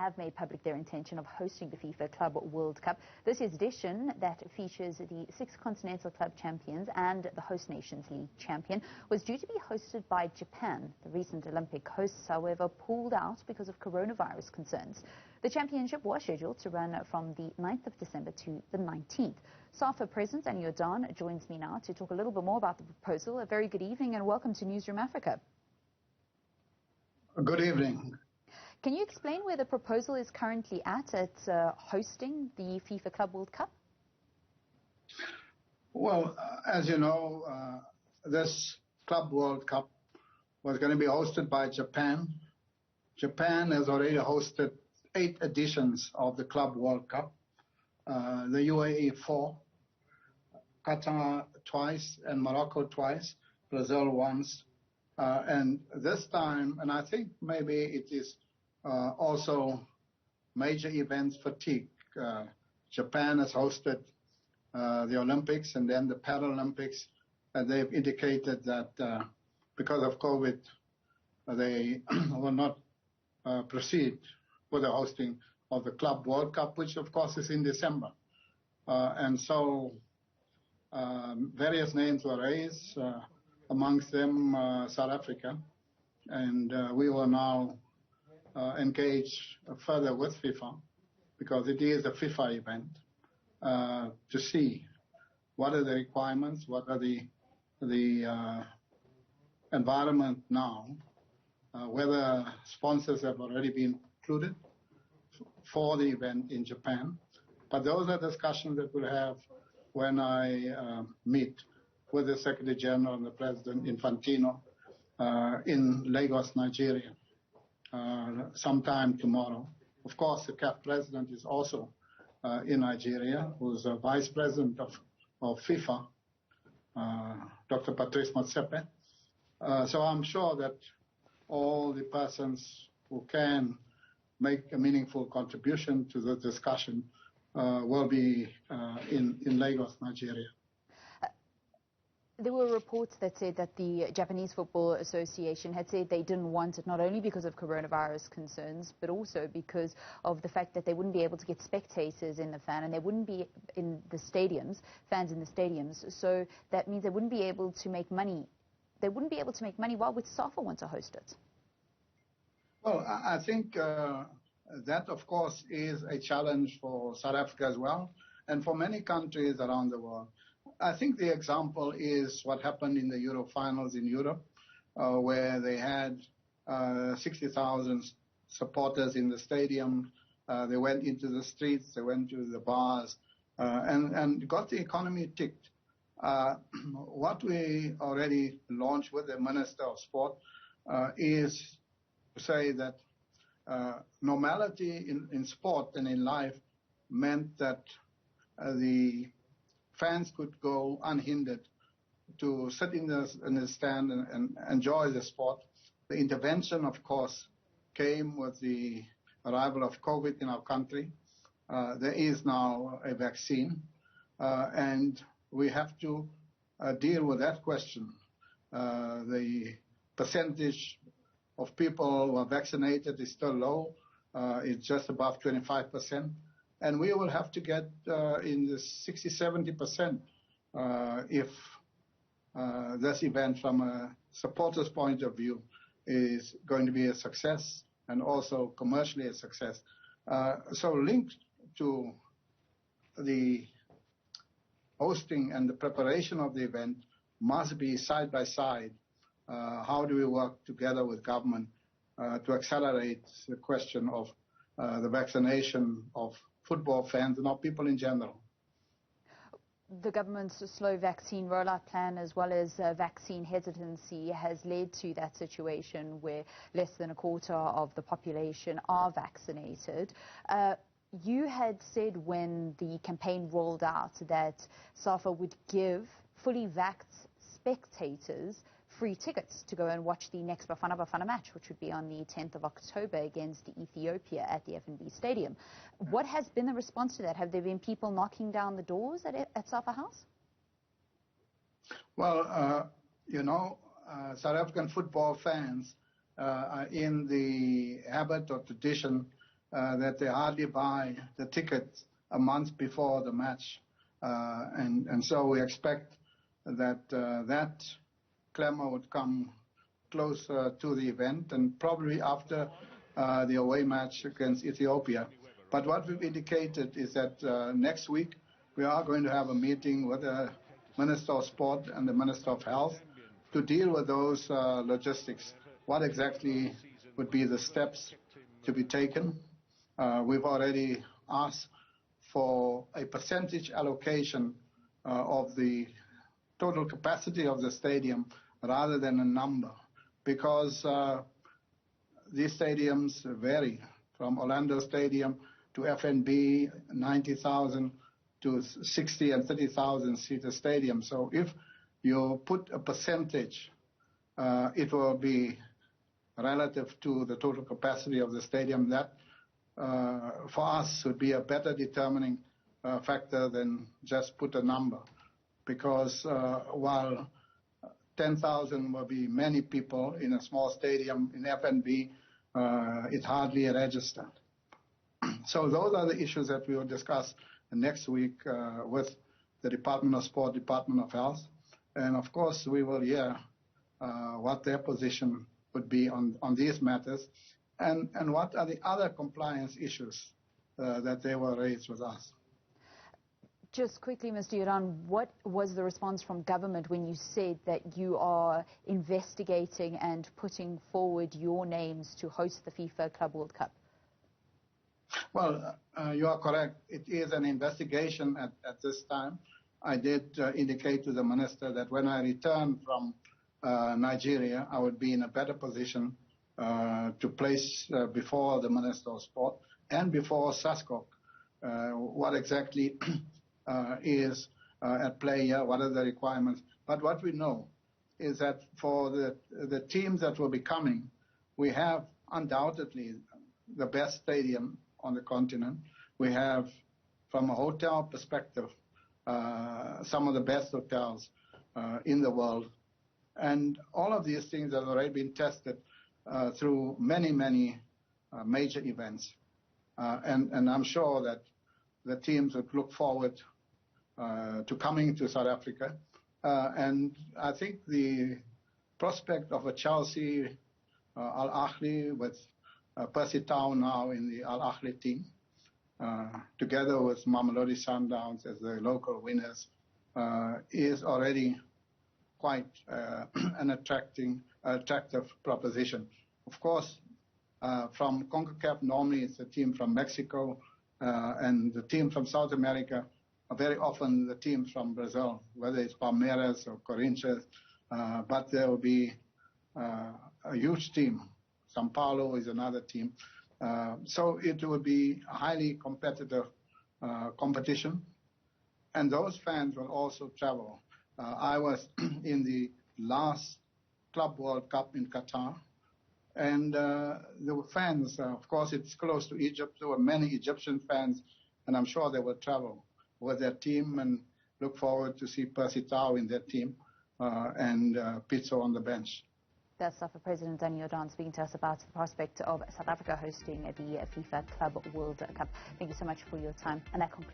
have made public their intention of hosting the FIFA Club World Cup. This year's edition, that features the 6 continental club champions and the host nations league champion, was due to be hosted by Japan. The recent Olympic hosts, however, pulled out because of coronavirus concerns. The championship was scheduled to run from the 9th of December to the 19th. SAFA President Danny Jordaan joins me now to talk a little bit more about the proposal. A very good evening and welcome to Newzroom Afrika. Good evening. Can you explain where the proposal is currently at hosting the FIFA Club World Cup? Well, as you know, this Club World Cup was going to be hosted by Japan. Japan has already hosted 8 editions of the Club World Cup. The UAE 4, Qatar twice, and Morocco twice, Brazil once. And this time, and I think maybe it is also major events fatigue. Japan has hosted the Olympics and then the Paralympics, and they've indicated that because of COVID, they will not proceed with the hosting of the Club World Cup, which of course is in December. And so various names were raised, amongst them South Africa, and we will now engage further with FIFA, because it is a FIFA event, to see what are the requirements, what are the environment now, whether sponsors have already been included for the event in Japan. But those are discussions that we'll have when I meet with the Secretary General and the President Infantino in Lagos, Nigeria, sometime tomorrow. Of course, the CAF President is also in Nigeria, who's a Vice President of FIFA, Dr. Patrice Motsepe. So I'm sure that all the persons who can make a meaningful contribution to the discussion will be in Lagos, Nigeria. There were reports that said that the Japanese Football Association had said they didn't want it, not only because of coronavirus concerns, but also because of the fact that they wouldn't be able to get spectators in the fan, and they wouldn't be in the stadiums, fans in the stadiums. So that means they wouldn't be able to make money. They wouldn't be able to make money. Why would SAFA want to host it? Well, I think that, of course, is a challenge for South Africa as well, and for many countries around the world. I think the example is what happened in the Euro finals in Europe, where they had 60,000 supporters in the stadium. They went into the streets, they went to the bars, and got the economy ticked. What we already launched with the Minister of Sport is to say that normality in sport and in life meant that the fans could go unhindered to sit in the stand and enjoy the sport. The intervention, of course, came with the arrival of COVID in our country. There is now a vaccine, and we have to deal with that question. The percentage of people who are vaccinated is still low. It's just above 25%. And we will have to get in the 60-70% if this event, from a supporter's point of view, is going to be a success and also commercially a success. So linked to the hosting and the preparation of the event must be side by side. How do we work together with government to accelerate the question of the vaccination of football fans and of people in general? The government's slow vaccine rollout plan, as well as vaccine hesitancy, has led to that situation where less than a quarter of the population are vaccinated. You had said when the campaign rolled out that SAFA would give fully vaxxed spectators free tickets to go and watch the next Bafana Bafana match, which would be on the 10th of October against Ethiopia at the F&B Stadium. What has been the response to that? Have there been people knocking down the doors at SAFA House? Well, South African football fans are in the habit or tradition that they hardly buy the tickets a month before the match. And so we expect that that clamor would come closer to the event and probably after the away match against Ethiopia. But what we've indicated is that next week we are going to have a meeting with the Minister of Sport and the Minister of Health to deal with those logistics. What exactly would be the steps to be taken? We've already asked for a percentage allocation of the total capacity of the stadium rather than a number, because these stadiums vary from Orlando Stadium to FNB, 90,000 to 60 and 30,000 seater stadium. So if you put a percentage, it will be relative to the total capacity of the stadium. That for us would be a better determining factor than just put a number, because while 10,000 will be many people in a small stadium in FNB, it's hardly registered. So those are the issues that we will discuss next week with the Department of Sport, Department of Health, and of course we will hear what their position would be on these matters, and what are the other compliance issues that they will raise with us. Just quickly, Mr. Jordaan, what was the response from government when you said that you are investigating and putting forward your names to host the FIFA Club World Cup? Well, you are correct. It is an investigation at this time. I did indicate to the minister that when I return from Nigeria, I would be in a better position to place before the Minister of Sport and before SASCOC what exactly is at play here, what are the requirements. But what we know is that for the teams that will be coming, we have undoubtedly the best stadium on the continent. We have, from a hotel perspective, some of the best hotels in the world. And all of these things have already been tested through many, many major events. And I'm sure that the teams would look forward to coming to South Africa. And I think the prospect of a Chelsea, Al Ahly with Percy Tau now in the Al Ahly team, together with Mamelodi Sundowns as the local winners, is already quite an attractive proposition. Of course, from CONCACAF, normally it's a team from Mexico, and the team from South America are very often the teams from Brazil, whether it's Palmeiras or Corinthians, but there will be a huge team. São Paulo is another team. So it will be a highly competitive competition, and those fans will also travel. I was in the last Club World Cup in Qatar, and there were fans, of course it's close to Egypt, there were many Egyptian fans, and I'm sure they will travel with their team and look forward to see Percy Tau in their team and Pizzo on the bench. That's SAFA President Danny Jordaan speaking to us about the prospect of South Africa hosting the FIFA Club World Cup. Thank you so much for your time, and that concludes